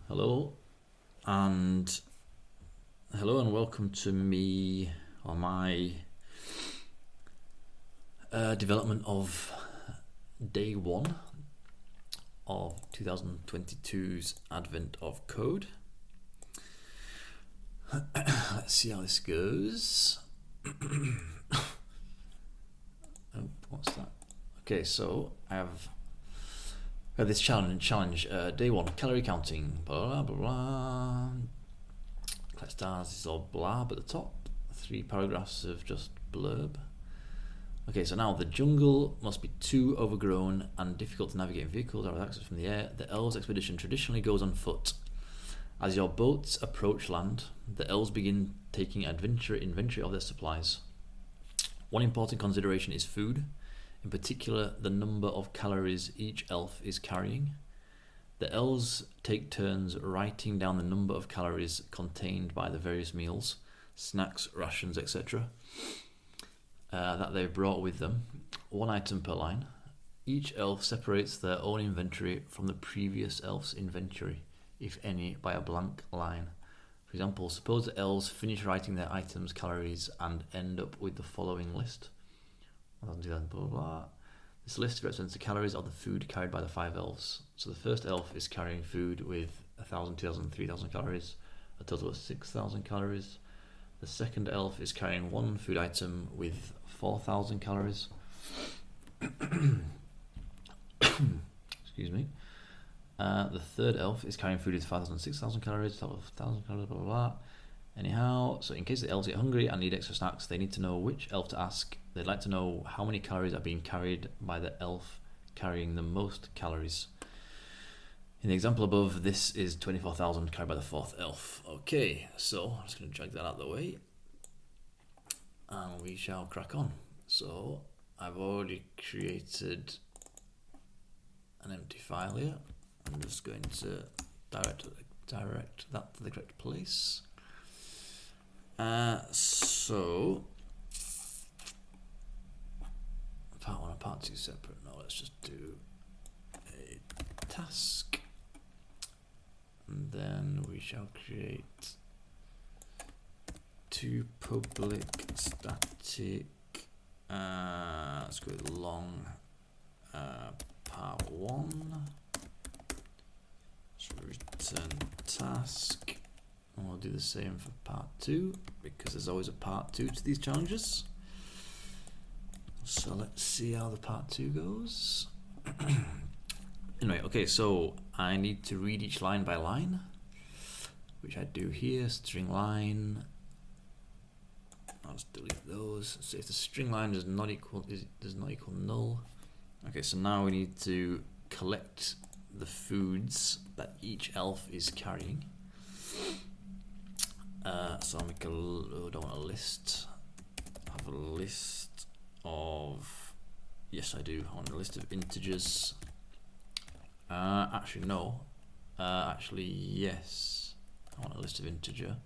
Hello and welcome to me or my development of day one of 2022's Advent of Code. Let's see how this goes. Oh, what's that? Okay, so I have this challenge. Day one, calorie counting. Blah blah blah. Collect stars. This is all blab at the top. 3 paragraphs of just blurb. Okay, so now the jungle must be too overgrown and difficult to navigate in vehicles or access from the air. The elves' expedition traditionally goes on foot. As your boats approach land, the elves begin taking inventory of their supplies. One important consideration is food, in particular the number of calories each elf is carrying. The elves take turns writing down the number of calories contained by the various meals, snacks, rations, etc. That they've brought with them, 1 item per line. Each elf separates their own inventory from the previous elf's inventory, if any, by a blank line. For example, suppose the elves finish writing their items' calories and end up with the following list. Blah, blah, blah. This list represents the calories of the food carried by the 5 elves. So the first elf is carrying food with 1,000, 2,000, 3,000 calories, a total of 6,000 calories. The second elf is carrying 1 food item with 4,000 calories. Excuse me. The third elf is carrying food with 5,000, 6,000 calories, total of 1,000 calories, blah, blah, blah. Anyhow, so in case the elves get hungry and need extra snacks, they need to know which elf to ask. They'd like to know how many calories are being carried by the elf carrying the most calories. In the example above, this is 24,000 carried by the 4th elf. Okay, so I'm just going to drag that out of the way and we shall crack on. So I've already created an empty file here. I'm just going to direct that to the correct place. So part 1 and part 2 separate. No, let's just do a task. And then we shall create 2 public static. Let's go with long part 1. So return task. And we'll do the same for part 2 because there's always a part 2 to these challenges. So let's see how the part 2 goes. Anyway, okay, so I need to read each line by line, which I do here. String line. I'll just delete those. So if the string line does not equal null. Okay, so now we need to collect the foods that each elf is carrying. So I'll make don't want a list. I have a list of, yes I do, I want a list of integers. Actually no, yes, I want a list of integer.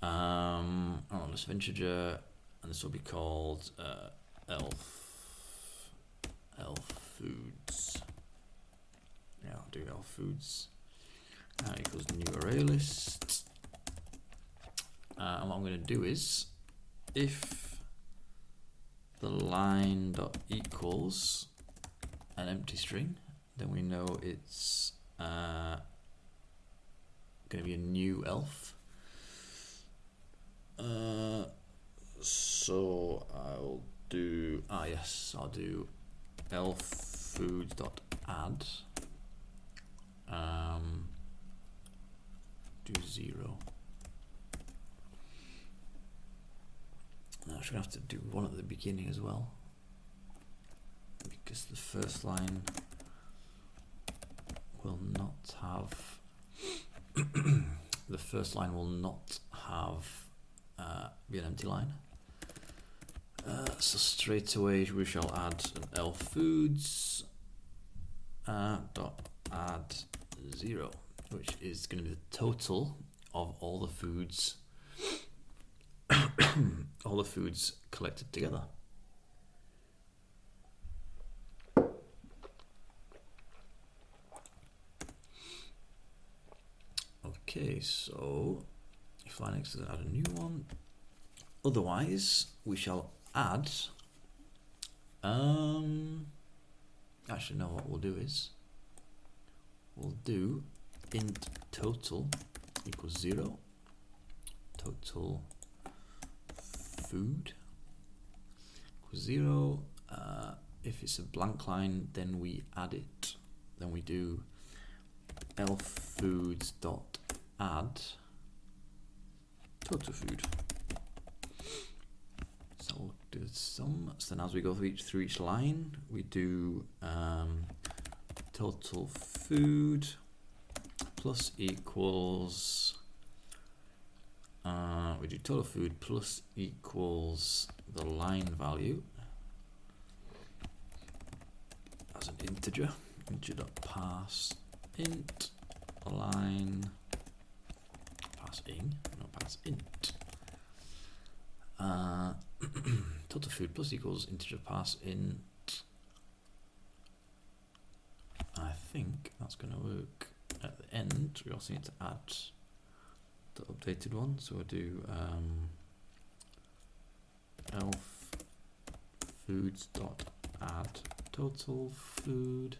I want a list of integer, and this will be called elf foods. Yeah, I'll do elf foods. Equals new array list. And what I'm going to do is, if the line dot equals an empty string, then we know it's going to be a new elf. So I'll do I'll do elf foods dot add do 0. Now I should have to do 1 at the beginning as well, because the first line will not have be an empty line. So straight away we shall add an elf foods dot add 0, which is going to be the total of all the foods collected together. Okay, so if Linux doesn't add a new one, otherwise we shall add. Actually, no. What we'll do is we'll do int total equals 0. Total food equals 0. If it's a blank line, then we add it. Then we do elf_foods dot add total food. So we'll do some. So then as we go through each line, we do total food plus equals. We do total food plus equals the line value as an integer. Integer.parse int line pass in, not pass int. Total food plus equals integer parse int. I think that's going to work. At the end, we also need to add the updated one, so we'll do elf foods dot add total food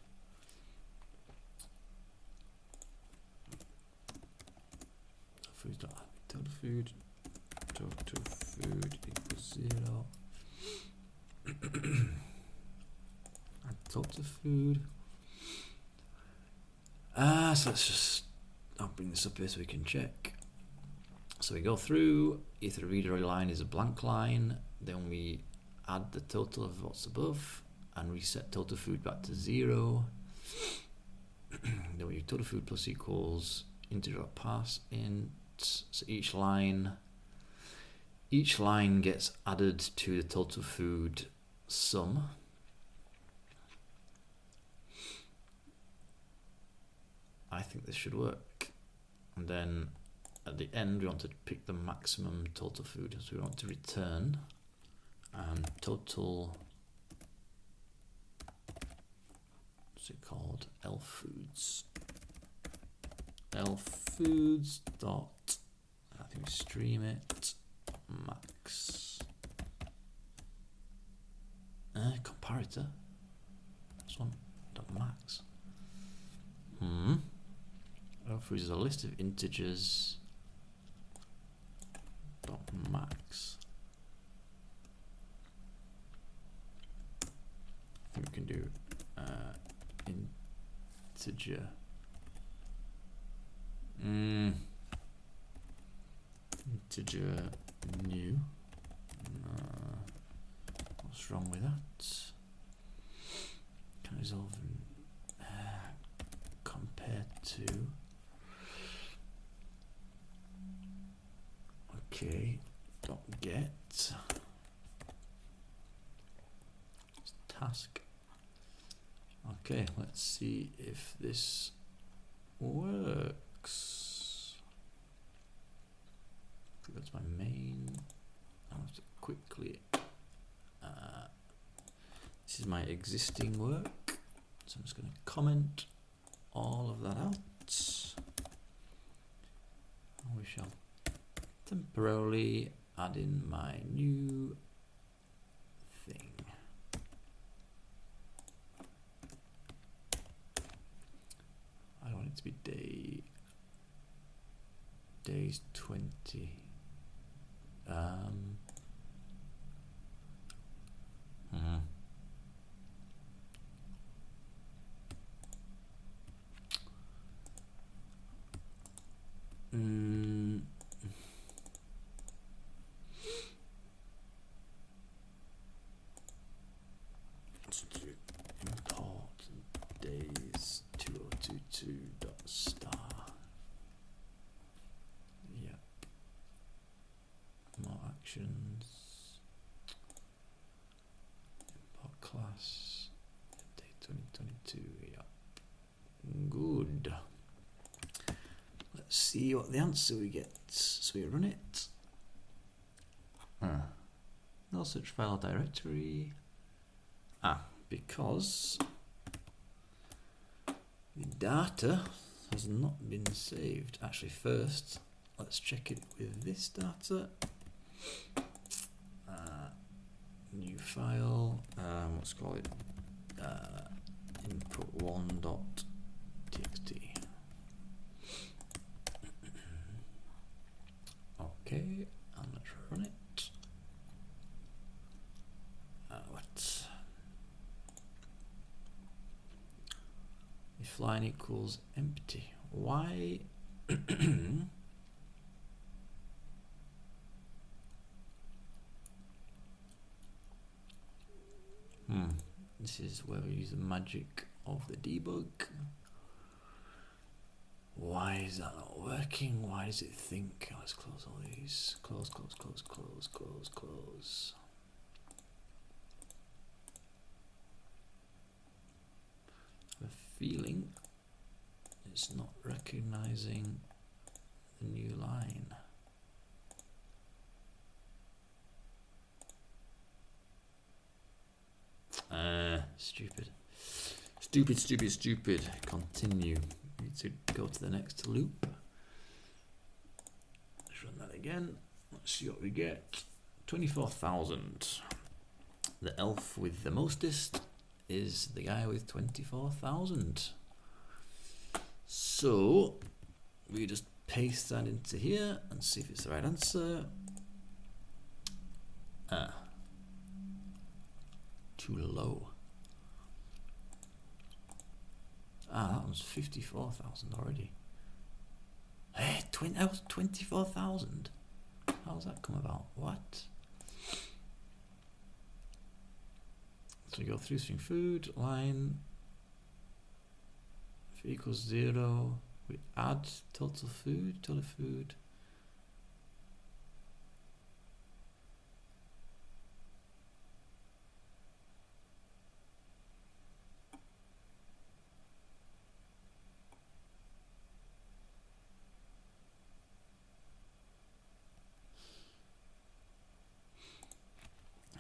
foods dot add total food equals 0. Add total food. So let's just, I'll bring this up here so we can check. So we go through, if the reader line is a blank line, then we add the total of what's above and reset total food back to 0. Then we do total food plus equals integer.parse int. So each line gets added to the total food sum. I think this should work. And then at the end, we want to pick the maximum total food. So we want to return total, what's it called? elf foods dot, I think we stream it, max. Comparator. This one, dot max. Elf foods is a list of integers. Dot max. I think we can do integer. Integer new. What's wrong with that? Can resolve compared to. Okay, dot get task. Okay, let's see if this works. That's my main. I have to quickly. This is my existing work, so I'm just going to comment all of that out. We shall temporarily add in my new thing. I want it to be days 20. Let's do import days 2022.star. Yep. More actions. Import class. Day 2022. Yep. Good. Let's see what the answer we get. So we run it. No such file directory. Because the data, has not been saved. Actually, first, let's check it with this data. New file, let's call it input1.txt. Okay, and let's run it. What? If line equals empty, why? This is where we use the magic of the debug. Why is that not working? Why does it think? Let's close all these. Close, close, close, close, close, close. I have a feeling it's not recognizing the new line. Stupid. Stupid, stupid, stupid. Continue. Need to go to the next loop. Let's run that again. Let's see what we get. 24,000. The elf with the mostest is the guy with 24,000. So we just paste that into here and see if it's the right answer. Too low. That was 54,000 already. Hey, that was 24,000. How's that come about? What? So we go through string food, line, if equals 0, we add total food.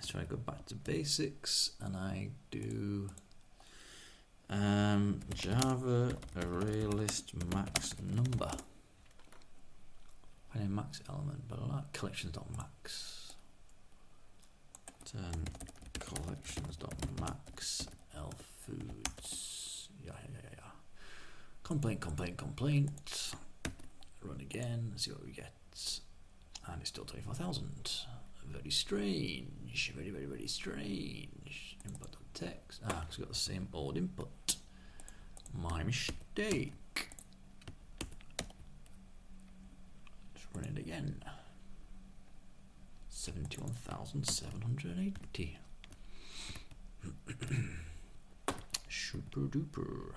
So I go back to basics and I do Java array list max number. Find a max element, but I like collections.max. Turn collections.max elf foods. Yeah. Complaint. Run again, see what we get. And it's still 24,000. Very strange. Very strange. Input.text. It's got the same old input. My mistake. Let's run it again. 71,780. Super duper.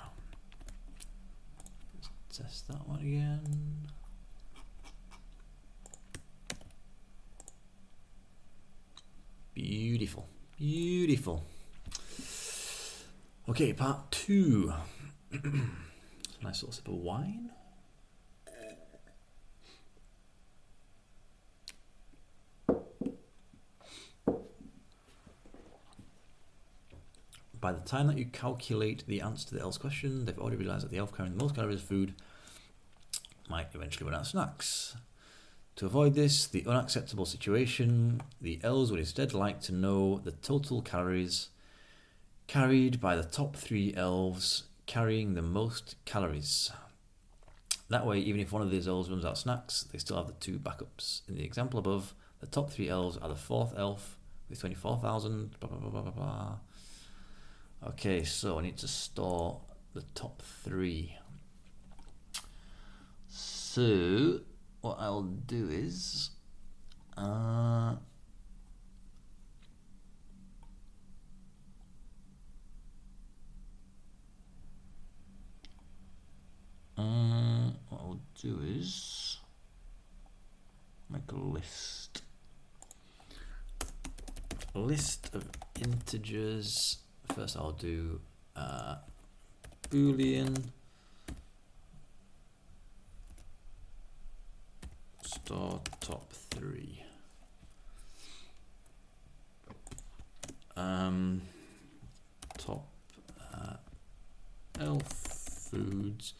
Let's test that one again. Beautiful. Okay, part 2. Nice little sip of wine. By the time that you calculate the answer to the else question, they've already realised that the elf carrying the most calories of food might eventually run out of snacks. To avoid this, the unacceptable situation, the elves would instead like to know the total calories carried by the top 3 elves carrying the most calories. That way, even if one of these elves runs out of snacks, they still have the 2 backups. In the example above, the top 3 elves are the 4th elf with 24,000, blah, blah, blah, blah, blah, blah. Okay, so I need to store the top 3. So what I'll do is make a list of integers. First I'll do boolean store top 3. Top elf foods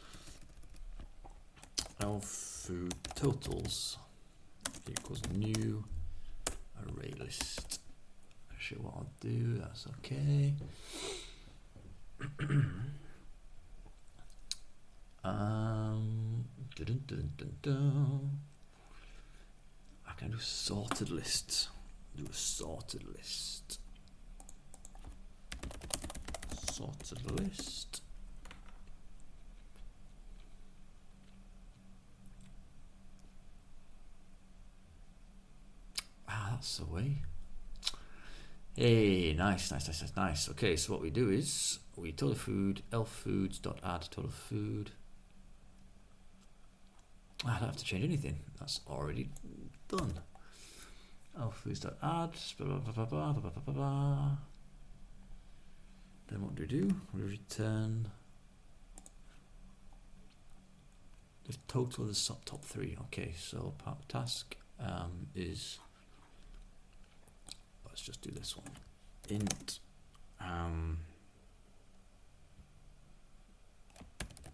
elf food totals equals new array list. Actually, what I'll do, that's okay. Dun, dun, dun, dun. I can do sorted lists. Do a sorted list. Sorted list. Ah, that's the way. Hey, nice. Okay, so what we do is we total food, elf foods dot add total food. I don't have to change anything. That's already done. Elf foods dot add. Blah, blah, blah, blah, blah, blah, blah, blah. Then what do? We return the total of the top 3. Okay, so part of task is, let's just do this one. Int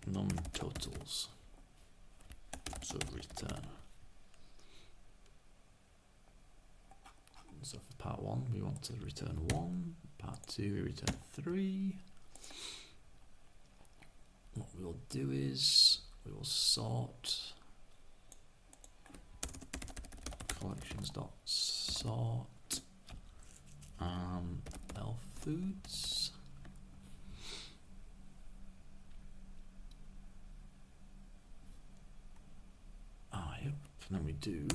non-totals. So return. So for part 1 we want to return 1, part 2 we return 3. What we'll do is we will sort collections.sort elf foods. Yep, and then we do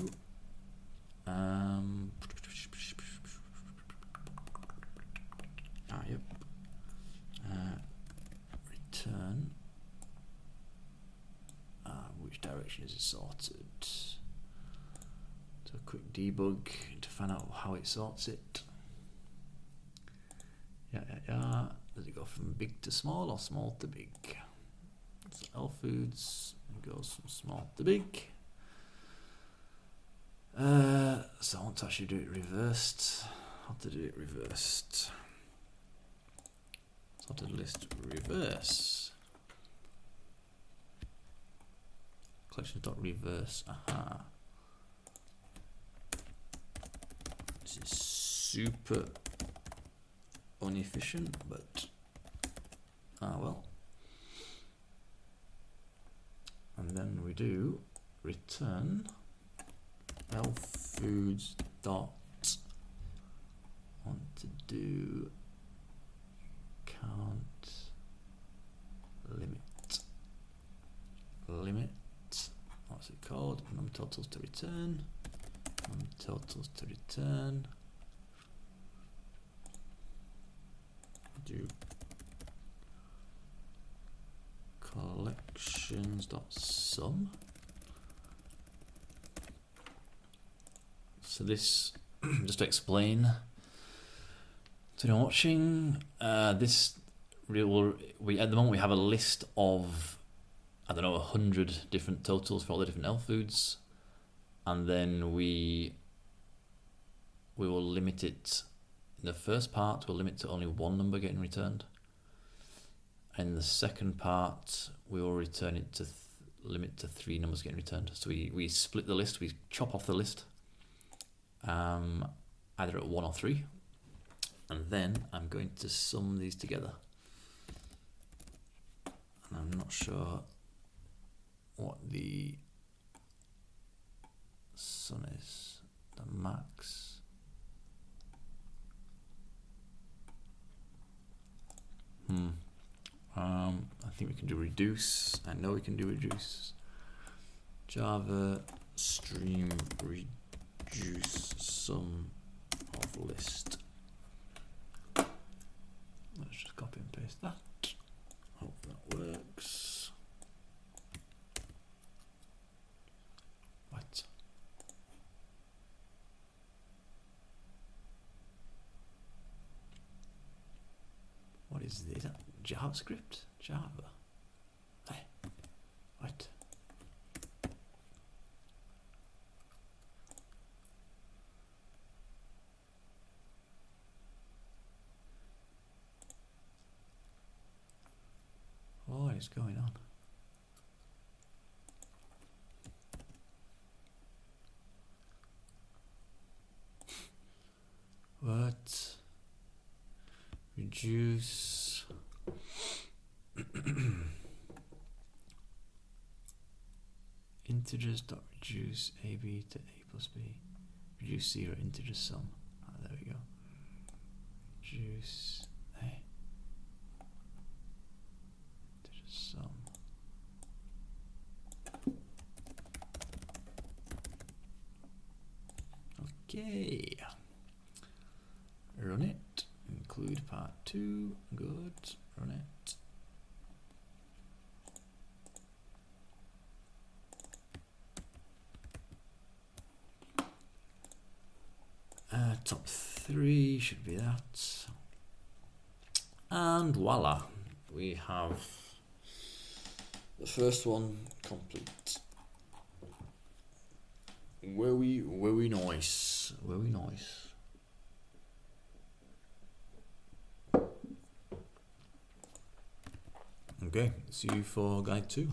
yep, return which direction is it sorted. So a quick debug to find out how it sorts it. Yeah. Does it go from big to small or small to big? So elf foods goes from small to big. So I want to actually do it reversed. How to do it reversed? Sorted list reverse. Collections.reverse. Aha. This is super inefficient, but well. And then we do return elf foods dot want to do count limit what's it called, num totals to return, do collections dot sum. So this, just to explain to anyone watching, this we at the moment we have a list of, I don't know, 100 different totals for all the different elf foods, and then we will limit it. In the first part, we'll limit to only one number getting returned. In the second part, we will return it to limit to 3 numbers getting returned. So we split the list, we chop off the list, either at 1 or 3, and then I'm going to sum these together. And I'm not sure what the sum is, the max. I think we can do reduce. I know we can do reduce. Java stream reduce sum of list. Let's just copy and paste that. Hope that works. Right. What is this? JavaScript? Java. Hey. Right. What is going on? reduce integers dot reduce AB to A plus B. Reduce zero integer sum. Ah, there we go. Reduce A integer sum. Okay. Run it. Include part 2. Good. Run it. Top 3 should be that. And voila. We have the first one complete. Very nice. Very nice. Okay, see you for guide 2.